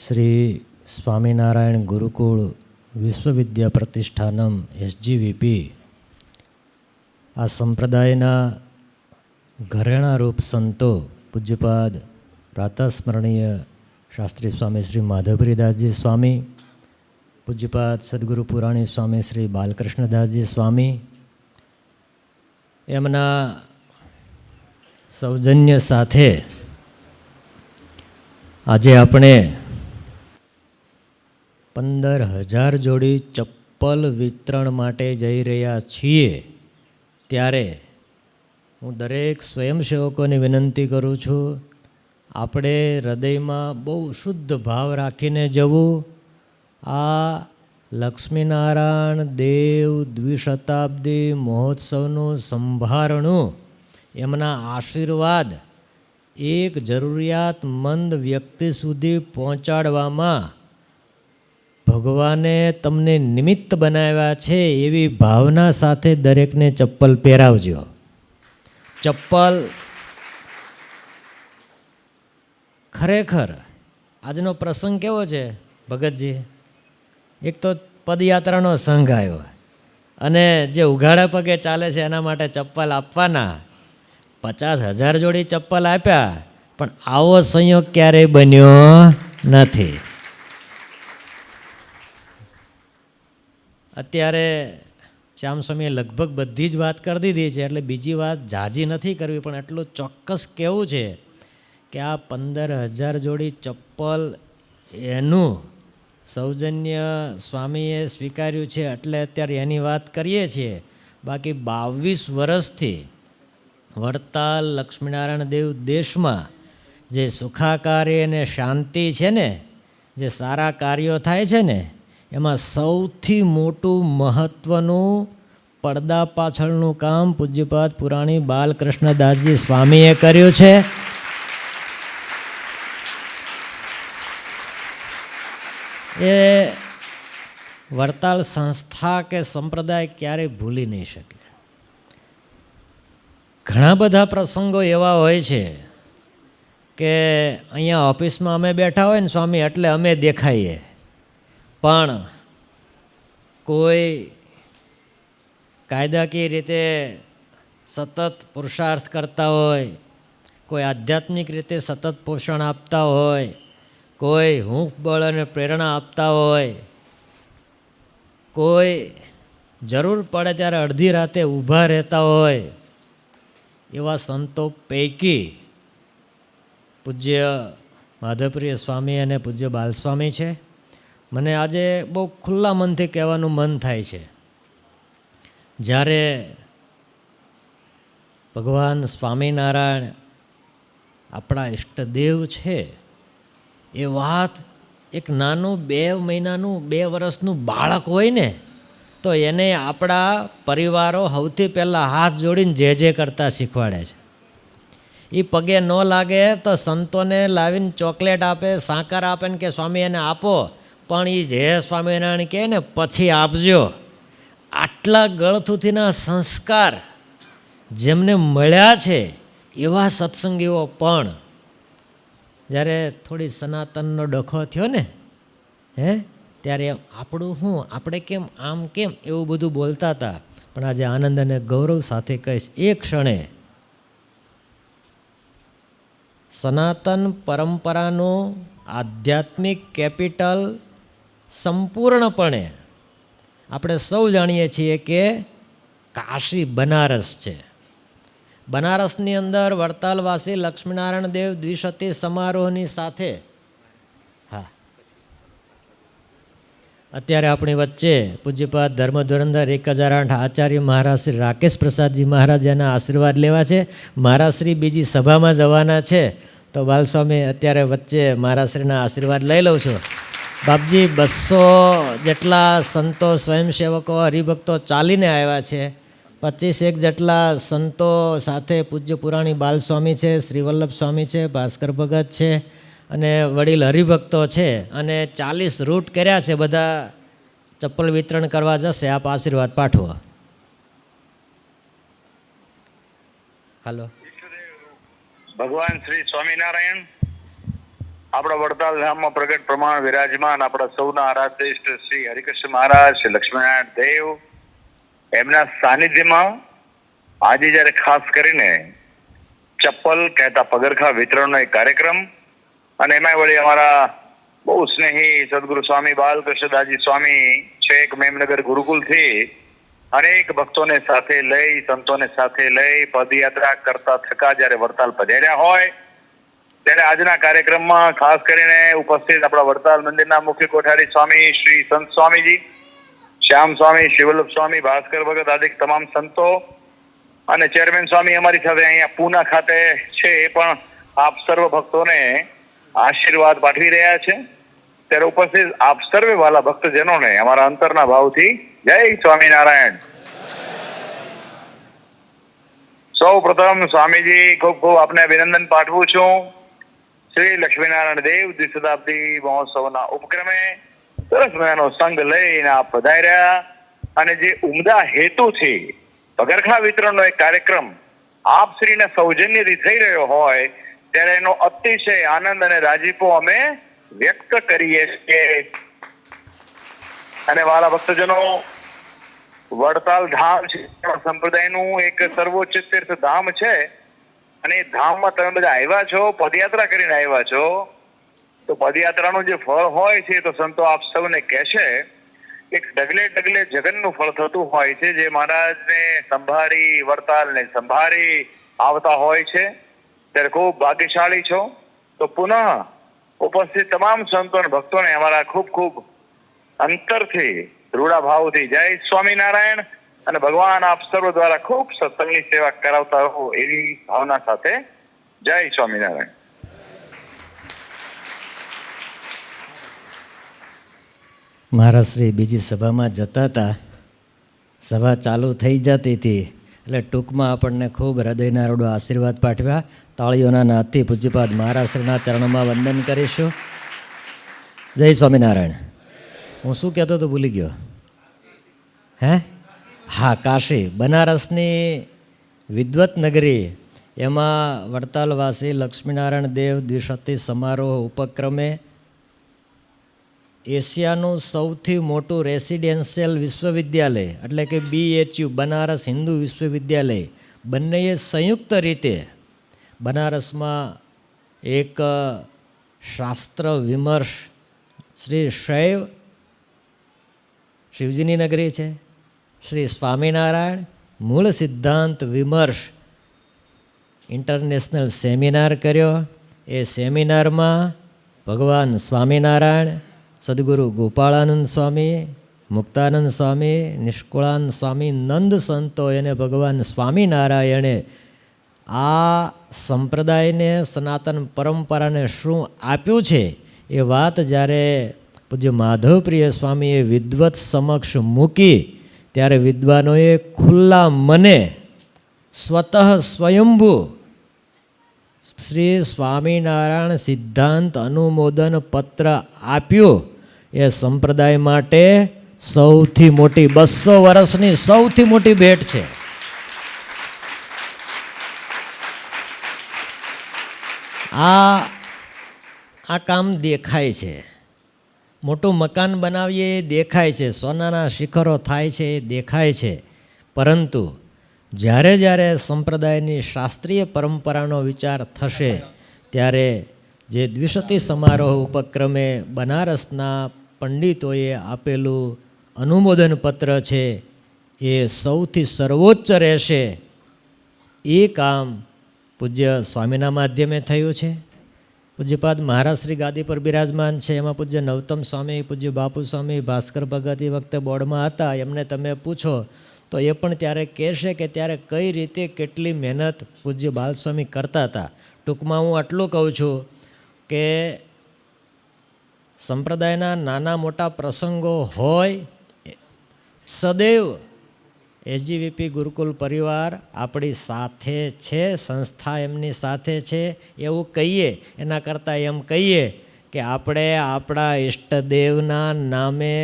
શ્રી સ્વામિનારાયણ ગુરુકુળ વિશ્વવિદ્યા Pratishthanam SGVP આ સંપ્રદાયના ઘરેણારૂપ સંતો પૂજ્યપાદ પ્રાતઃસ્મરણીય શાસ્ત્રી સ્વામી શ્રી માધવપ્રિયદાસજી સ્વામી, પૂજ્યપાદ સદગુરુ પુરાણી સ્વામી શ્રી બાલકૃષ્ણદાસજી સ્વામી, એમના સૌજન્ય સાથે આજે આપણે 15,000 જોડી ચપ્પલ વિતરણ માટે જઈ રહ્યા છીએ. ત્યારે હું દરેક સ્વયંસેવકોને વિનંતી કરું છું, આપણે હૃદયમાં બહુ શુદ્ધ ભાવ રાખીને જવું. આ લક્ષ્મીનારાયણ દેવ દ્વિશતાબ્દી મહોત્સવનું સંભારણું, એમના આશીર્વાદ એક જરૂરિયાતમંદ વ્યક્તિ સુધી પહોંચાડવામાં ભગવાને તમને નિમિત્ત બનાવ્યા છે. એવી ભાવના સાથે દરેકને ચપ્પલ પહેરાવજો. ચપ્પલ ખરેખર આજનો પ્રસંગ કેવો છે ભગતજી? એક તો પદયાત્રાનો સંઘ આવ્યો અને જે ઉઘાડા પગે ચાલે છે એના માટે ચપ્પલ આપવાના. 50,000 જોડી ચપ્પલ આપ્યા, પણ આવો સંયોગ ક્યારેય બન્યો નથી. અત્યારે શ્યામસ્વામીએ લગભગ બધી જ વાત કરી દીધી છે, એટલે બીજી વાત ઝાઝી નથી કરવી, પણ એટલું ચોક્કસ કહેવું છે કે આ 15,000 જોડી ચપ્પલ એનું સૌજન્ય સ્વામીએ સ્વીકાર્યું છે, એટલે અત્યારે એની વાત કરીએ છીએ. બાકી 22 વર્ષથી વડતાલ લક્ષ્મીનારાયણ દેવ દેશમાં જે સુખાકારી અને શાંતિ છે ને, જે સારા કાર્યો થાય છે ને, એમાં સૌથી મોટું મહત્ત્વનું પડદા પાછળનું કામ પૂજ્યપાદ પુરાણી બાલકૃષ્ણદાસજી સ્વામીએ કર્યું છે. એ વડતાલ સંસ્થા કે સંપ્રદાય ક્યારેય ભૂલી નહીં શકે. ઘણા બધા પ્રસંગો એવા હોય છે કે અહીંયા ઓફિસમાં અમે બેઠા હોય ને સ્વામી, એટલે અમે દેખાઈએ, પણ કોઈ કાયદાકીય રીતે સતત પુરુષાર્થ કરતા હોય, કોઈ આધ્યાત્મિક રીતે સતત પોષણ આપતા હોય, કોઈ હૂંફ બળ અને પ્રેરણા આપતા હોય, કોઈ જરૂર પડે ત્યારે અડધી રાતે ઊભા રહેતા હોય, એવા સંતો પૈકી પૂજ્ય માધવપ્રિય સ્વામી અને પૂજ્ય બાલસ્વામી છે. મને આજે બહુ ખુલ્લા મનથી કહેવાનું મન થાય છે, જ્યારે ભગવાન સ્વામિનારાયણ આપણા ઈષ્ટદેવ છે, એ વાત એક નાનું 2 મહિનાનું 2 વર્ષનું બાળક હોય ને, તો એને આપણા પરિવારો સૌથી પહેલાં હાથ જોડીને જે કરતા શીખવાડે છે. એ પગે ન લાગે તો સંતોને લાવીને ચોકલેટ આપે, સાકર આપે ને કે સ્વામી એને આપો, પણ એ જે સ્વામિનારાયણ કહે ને પછી આપજો. આટલા ગળથુથીના સંસ્કાર જેમને મળ્યા છે, એવા સત્સંગીઓ પણ જ્યારે થોડી સનાતનનો ડખો થયો ને, ત્યારે આપણું શું, આપણે કેમ આમ કેમ એવું બધું બોલતા હતા. પણ આજે આનંદ અને ગૌરવ સાથે કહીશ, એ ક્ષણે સનાતન પરંપરાનું આધ્યાત્મિક કેપિટલ સંપૂર્ણપણે આપણે સૌ જાણીએ છીએ કે કાશી બનારસ છે. બનારસની અંદર વડતાલવાસી લક્ષ્મીનારાયણ દેવ દ્વિશતી સમારોહની સાથે અત્યારે આપણી વચ્ચે પૂજ્યપાદ ધર્મ ધુરંધર 1008 આચાર્ય મહારાજ શ્રી રાકેશ પ્રસાદજી મહારાજ એના આશીર્વાદ લેવા છે. મહારાજશ્રી બીજી સભામાં જવાના છે, તો બાલસ્વામી અત્યારે વચ્ચે મહારાજશ્રીના આશીર્વાદ લઈ લઉં છું. બાપજી 200 જેટલા સંતો સ્વયંસેવકો હરિભક્તો ચાલીને આવ્યા છે. 25 જેટલા સંતો સાથે પૂજ્ય પુરાણી બાલસ્વામી છે, શ્રીવલ્લભ સ્વામી છે, ભાસ્કર ભગત છે અને વડીલ હરિભક્તો છે, અને 40 રૂટ કર્યા છે. બધા ચપ્પલ વિતરણ કરવા જશે. આપ આશીર્વાદ પાઠવો. હાલો. ભગવાન શ્રી સ્વામિનારાયણ આપણા વડતાલ ધામમાં પ્રગટ પ્રમાણ વિરાજમાન આપણા સૌના આરાધ્ય ઇષ્ટ શ્રી હરિકૃષ્ણ મહારાજ, શ્રી લક્ષ્મીનારાયણ દેવ, એમના સાનિધ્યમાં આજે જયારે ખાસ કરીને ચપ્પલ કહેતા પગરખા વિતરણનો એક કાર્યક્રમ, અને એમાં વળી અમારા બહુ સ્નેહી સદગુરુ સ્વામી બાલકૃષ્ણદાસજી સ્વામી છેક મેમનગર ગુરુકુલથી અનેક ભક્તોને સાથે લઈ, સંતોને સાથે લઈ પદયાત્રા કરતા થકા જયારે વડતાલ પધાર્યા હોય ત્યારે આજના કાર્યક્રમમાં ખાસ કરીને ઉપસ્થિત આપણા વડતાલ મંદિરના મુખ્ય કોઠારી સ્વામી શ્રી સંત સ્વામીજી, શ્યામ સ્વામી, શિવલ્લભ સ્વામી, ભાસ્કર ભગત આદિ તમામ સંતો અને ચેરમેન સ્વામી અમારી સાથે અહીંયા પૂના ખાતે છે, એ પણ આપ સર્વ ભક્તોને આશીર્વાદ પાઠવી રહ્યા છે. ત્યારે ઉપસ્થિત આપ સર્વે વાલા ભક્તજનોને અમારા અંતરના ભાવથી જય સ્વામિનારાયણ. સૌ પ્રથમ સ્વામીજી ખૂબ ખૂબ આપને અભિનંદન પાઠવું છું. શ્રી લક્ષ્મીનારાયણ દેવ દ્વિશતાબ્દી મહોત્સવના ઉપક્રમે સરસ મજાનો સંઘ લઈને આપ પધાર્યા અને જે ઉમદા હેતુથી પગરખા વિતરણનો એક કાર્યક્રમ આપ શ્રીના સૌજન્યથી થઈ રહ્યો હોય ત્યારે એનો અતિશય આનંદ અને રાજીપો અમે વ્યક્ત કરીએ છીએ. અને વાલા ભક્તજનો, વડતાલ ધામ છે સંપ્રદાયનું એક સર્વોચ્ચ તીર્થ ધામ છે, અને એ ધામમાં તમે બધા આવ્યા છો, પદયાત્રા કરીને આવ્યા છો, તો પદયાત્રાનું જે ફળ હોય છે તો સંતો આપ સૌને કહેશે એક ડગલે ડગલે જગનનું ફળ થતું હોય છે, જે મહારાજને સંભાળી, વડતાલને સંભાળી આવતા હોય છે. ત્યારે ખૂબ ભાગ્યશાળી છો. તો પુનઃ ઉપસ્થિત તમામ સંતો અને ભક્તોને અમારા ખૂબ ખૂબ અંતરથી રૂડા ભાવથી જય સ્વામિનારાયણ, અને ભગવાન આપ સર્વ દ્વારા ખૂબ સત્સંગની સેવા કરાવતા રહો એવી ભાવના સાથે જય સ્વામિનારાયણ. મહારાજ શ્રી બીજી સભામાં જતા હતા, સભા ચાલુ થઈ જતી હતી એટલે ટૂંકમાં આપણને ખૂબ હૃદયના રૂડો આશીર્વાદ પાઠવ્યા. તાળીઓના નાદથી પૂજ્યપાદ મહારાજ શ્રીના ચરણોમાં વંદન કરીશું. જય સ્વામિનારાયણ. હું શું કહેતો તો ભૂલી ગયો. હે? હા, કાશી, બનારસની વિદ્વત નગરી, એમાં વડતાલવાસી લક્ષ્મીનારાયણ દેવ દ્વિશતી સમારોહ ઉપક્રમે એશિયાનું સૌથી મોટું રેસિડેન્શિયલ વિશ્વવિદ્યાલય એટલે કે BHU બનારસ હિન્દુ વિશ્વવિદ્યાલય બંનેએ સંયુક્ત રીતે બનારસમાં એક શાસ્ત્ર વિમર્શ, શ્રી શૈવ શિવજીની નગરી છે, શ્રી સ્વામિનારાયણ મૂળ સિદ્ધાંત વિમર્શ ઇન્ટરનેશનલ સેમિનાર કર્યો. એ સેમિનારમાં ભગવાન સ્વામિનારાયણ, સદગુરુ ગોપાળાનંદ સ્વામી, મુક્તાનંદ સ્વામી, નિષ્કુળાનંદ સ્વામી, નંદ સંતો એને ભગવાન સ્વામિનારાયણે આ સંપ્રદાયને, સનાતન પરંપરાને શું આપ્યું છે એ વાત જ્યારે પૂજ્ય માધવપ્રિય સ્વામીએ વિદ્વત સમક્ષ મૂકી ત્યારે વિદ્વાનોએ ખુલ્લા મને સ્વતઃ સ્વયંભૂ શ્રી સ્વામિનારાયણ સિદ્ધાંત અનુમોદન પત્ર આપ્યું. એ સંપ્રદાય માટે સૌથી મોટી 200 વર્ષની સૌથી મોટી ભેટ છે. આ કામ દેખાય છે, મોટું મકાન બનાવીએ એ દેખાય છે, સોનાના શિખરો થાય છે એ દેખાય છે, પરંતુ જ્યારે જ્યારે સંપ્રદાયની શાસ્ત્રીય પરંપરાનો વિચાર થશે ત્યારે જે દ્વિશતી સમારોહ ઉપક્રમે બનારસના પંડિતોએ આપેલું અનુમોદન પત્ર છે એ સૌથી સર્વોચ્ચ રહેશે. એ કામ પૂજ્ય સ્વામીના માધ્યમે થયું છે. પૂજ્યપાદ મહારાજ શ્રી ગાદી પર બિરાજમાન છે, એમાં પૂજ્ય નવતમ સ્વામી, પૂજ્ય બાપુ સ્વામી, ભાસ્કર ભગત એ વખતે બોર્ડમાં હતા. એમને તમે પૂછો તો એ પણ ત્યારે કહેશે કે ત્યારે કઈ રીતે કેટલી મહેનત પૂજ્ય બાલસ્વામી કરતા હતા. ટૂંકમાં હું આટલું કહું છું કે સંપ્રદાયના નાના મોટા પ્રસંગો હોય, સદૈવ SGVP ગુરુકુલ પરિવાર આપણી સાથે છે, સંસ્થા એમની સાથે છે એવું કહીએ એના કરતાં એમ કહીએ કે આપણે આપણા ઈષ્ટદેવના નામે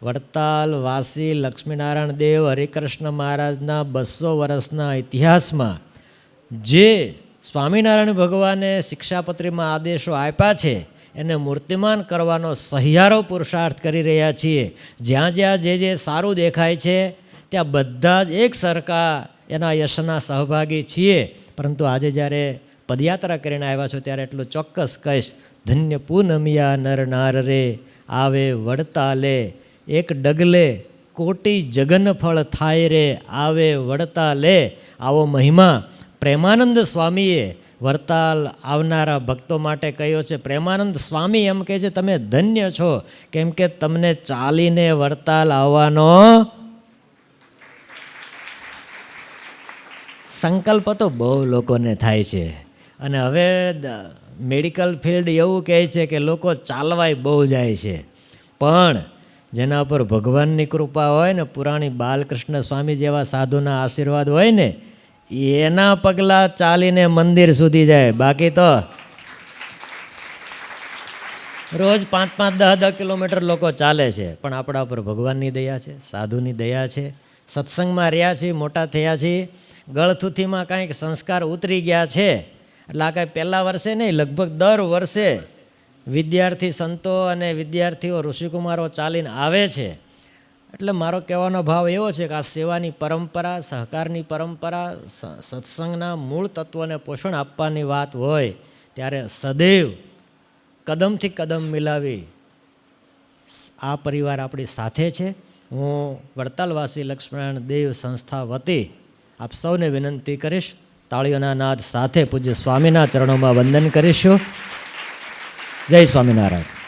વડતાલ વાસી લક્ષ્મીનારાયણ દેવ હરિકૃષ્ણ મહારાજના 200 વર્ષના ઇતિહાસમાં જે સ્વામિનારાયણ ભગવાને શિક્ષાપત્રીમાં આદેશો આપ્યા છે એને મૂર્તિમાન કરવાનો સહિયારો પુરુષાર્થ કરી રહ્યા છીએ. જ્યાં જ્યાં જે સારું દેખાય છે ત્યાં બધા જ એક સરખા એના યશના સહભાગી છીએ. પરંતુ આજે જ્યારે પદયાત્રા કરીને આવ્યા છો ત્યારે એટલું ચોક્કસ કહીશ, ધન્ય પૂનમિયા નર નાર રે આવે વડતાલે, એક ડગલે કોટી જગન ફળ થાય રે આવે વડતાલે. આવો મહિમા પ્રેમાનંદ સ્વામીએ વડતાલ આવનારા ભક્તો માટે કહ્યો છે. પ્રેમાનંદ સ્વામી એમ કહે છે, તમે ધન્ય છો, કેમ કે તમને ચાલીને વડતાલ આવવાનો સંકલ્પ તો બહુ લોકોને થાય છે. અને હવે મેડિકલ ફિલ્ડ એવું કહે છે કે લોકો ચાલવાય બહુ જાય છે, પણ જેના પર ભગવાનની કૃપા હોય ને, પુરાણી બાલકૃષ્ણ સ્વામી જેવા સાધુના આશીર્વાદ હોય ને, એના પગલાં ચાલીને મંદિર સુધી જાય. બાકી તો રોજ 5-5, 10-10 કિલોમીટર લોકો ચાલે છે. પણ આપણા પર ભગવાનની દયા છે, સાધુની દયા છે. સત્સંગમાં રહ્યા છીએ, મોટા થયા છીએ, ગળથુથીમાં કાંઈક સંસ્કાર ઉતરી ગયા છે. એટલે આ કાંઈ પહેલા વર્ષે નહીં, લગભગ દર વર્ષે વિદ્યાર્થી સંતો અને વિદ્યાર્થીઓ ઋષિકુમારો ચાલીને આવે છે. એટલે મારો કહેવાનો ભાવ એવો છે કે આ સેવાની પરંપરા, સહકારની પરંપરા, સત્સંગના મૂળ તત્વોને પોષણ આપવાની વાત હોય ત્યારે સદૈવ કદમથી કદમ મિલાવી આ પરિવાર આપણી સાથે છે. હું વડતાલવાસી લક્ષ્મણારાયણ દેવ સંસ્થા વતી આપ સૌને વિનંતી કરીશ, તાળીઓના નાદ સાથે પૂજ્ય સ્વામીના ચરણોમાં વંદન કરીશું. જય સ્વામિનારાયણ.